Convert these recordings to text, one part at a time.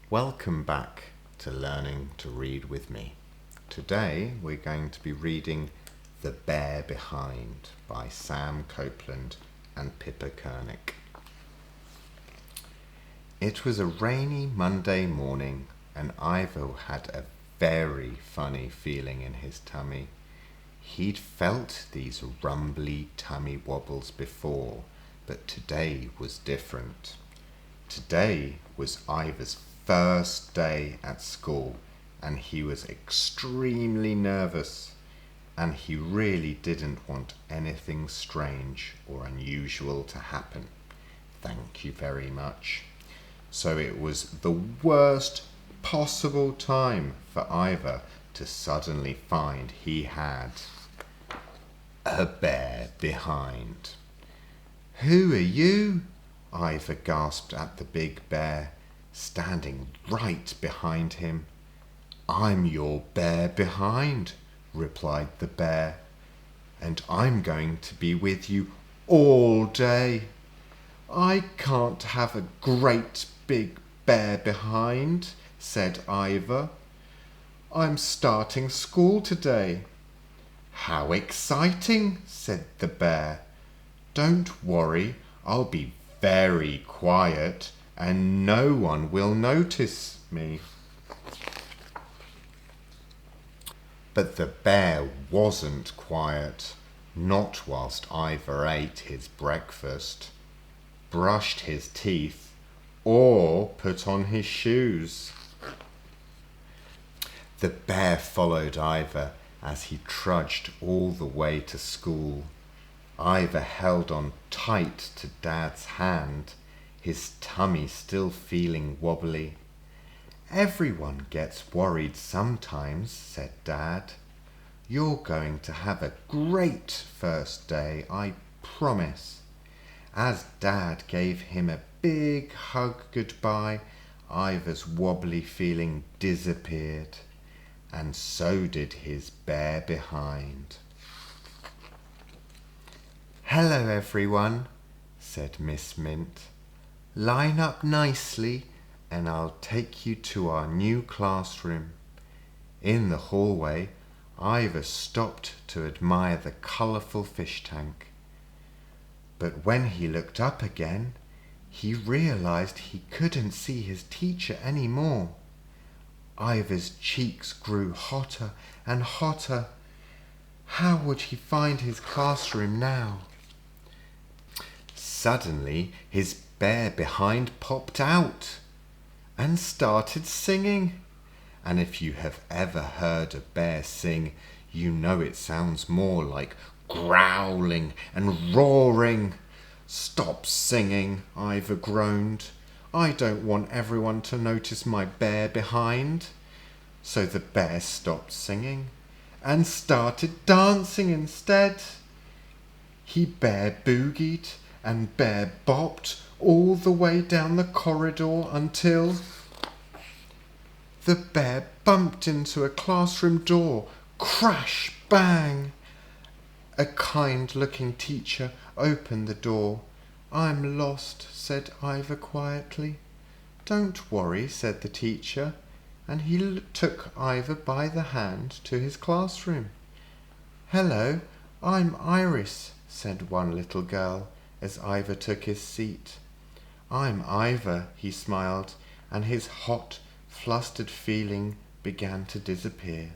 Welcome back to Learning to Read with me. Today we're going to be reading The Bear Behind by Sam Copeland and Pippa Curnick. It was a rainy Monday morning and Ivor had a very funny feeling in his tummy. He'd felt these rumbly tummy wobbles before, but today was different. Today was Ivor's first day at school and he was extremely nervous, and he really didn't want anything strange or unusual to happen. Thank you very much. So it was the worst possible time for Ivor to suddenly find he had a bear behind. "Who are you?" Ivor gasped at the big bear, standing right behind him. "I'm your bear behind," replied the bear, "and I'm going to be with you all day." "I can't have a great big bear behind," said Ivor. "I'm starting school today." "How exciting," said the bear. "Don't worry, I'll be very quiet and no one will notice me." But the bear wasn't quiet, not whilst Ivor ate his breakfast, brushed his teeth, or put on his shoes. The bear followed Ivor as he trudged all the way to school. Ivor held on tight to Dad's hand, his tummy still feeling wobbly. "Everyone gets worried sometimes," said Dad. "You're going to have a great first day, I promise." As Dad gave him a big hug goodbye, Ivor's wobbly feeling disappeared, and so did his bear behind. "Hello everyone," said Miss Mint. "Line up nicely and I'll take you to our new classroom." In the hallway, Ivor stopped to admire the colourful fish tank. But when he looked up again, he realised he couldn't see his teacher anymore. Ivor's cheeks grew hotter and hotter. How would he find his classroom now? Suddenly, his bear behind popped out and started singing. And if you have ever heard a bear sing, you know it sounds more like growling and roaring. "Stop singing," Ivor groaned. "I don't want everyone to notice my bear behind." So the bear stopped singing and started dancing instead. He bear boogied and bear bopped all the way down the corridor until the bear bumped into a classroom door. Crash, bang! A kind-looking teacher opened the door. "I'm lost," said Ivor quietly. "Don't worry," said the teacher, and he took Ivor by the hand to his classroom. "Hello, I'm Iris," said one little girl as Ivor took his seat. "I'm Ivor," he smiled, and his hot, flustered feeling began to disappear.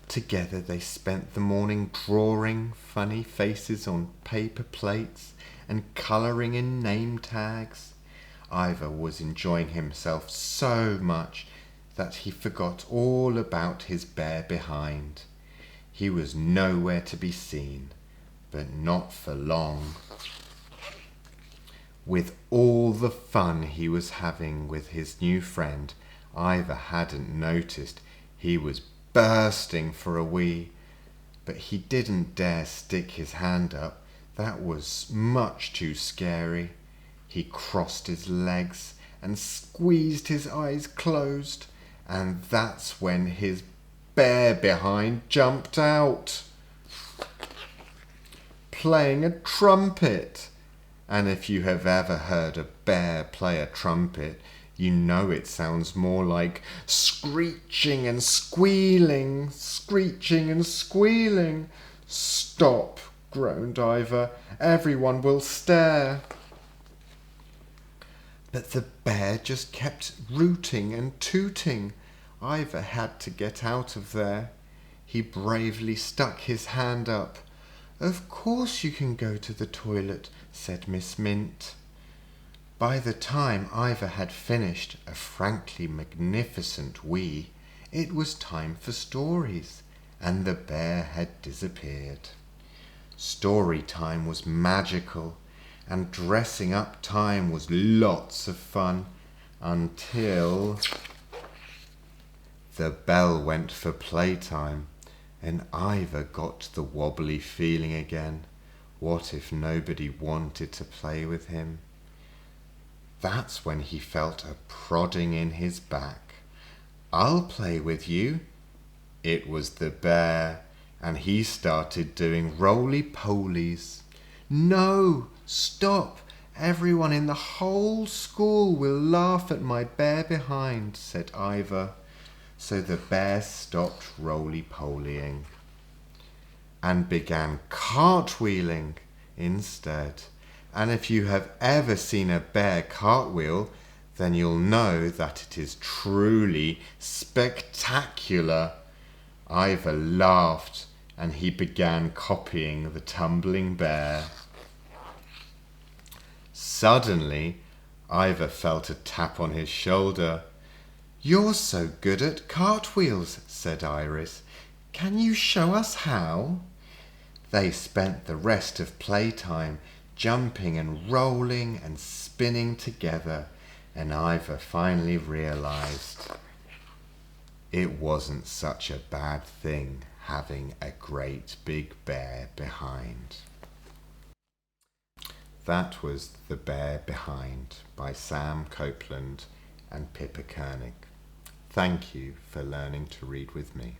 Together they spent the morning drawing funny faces on paper plates and colouring in name tags. Ivor was enjoying himself so much that he forgot all about his bear behind. He was nowhere to be seen, but not for long. With all the fun he was having with his new friend, Ivor hadn't noticed he was bursting for a wee, but he didn't dare stick his hand up. That was much too scary. He crossed his legs and squeezed his eyes closed, and that's when his bear behind jumped out, playing a trumpet. And if you have ever heard a bear play a trumpet, you know it sounds more like screeching and squealing, screeching and squealing. Stop, groaned Ivor. Everyone will stare. But the bear just kept rooting and tooting. Ivor had to get out of there. He bravely stuck his hand up. Of course you can go to the toilet, said Miss Mint. By the time Ivor had finished a frankly magnificent wee, it was time for stories, and the bear had disappeared. Story time was magical, and dressing up time was lots of fun, until the bell went for playtime, and Ivor got the wobbly feeling again. What if nobody wanted to play with him? That's when he felt a prodding in his back. I'll play with you. It was the bear, and he started doing roly-polies. No, stop! Everyone in the whole school will laugh at my bear behind, said Ivor. So the bear stopped roly-polying and began cartwheeling instead. And if you have ever seen a bear cartwheel, then you'll know that it is truly spectacular. Ivor laughed, and he began copying the tumbling bear. Suddenly, Ivor felt a tap on his shoulder. You're so good at cartwheels, said Iris. Can you show us how? They spent the rest of playtime jumping and rolling and spinning together, and Ivor finally realized it wasn't such a bad thing having a great big bear behind. That was The Bear Behind by Sam Copeland and Pippa Curnick. Thank you for learning to read with me.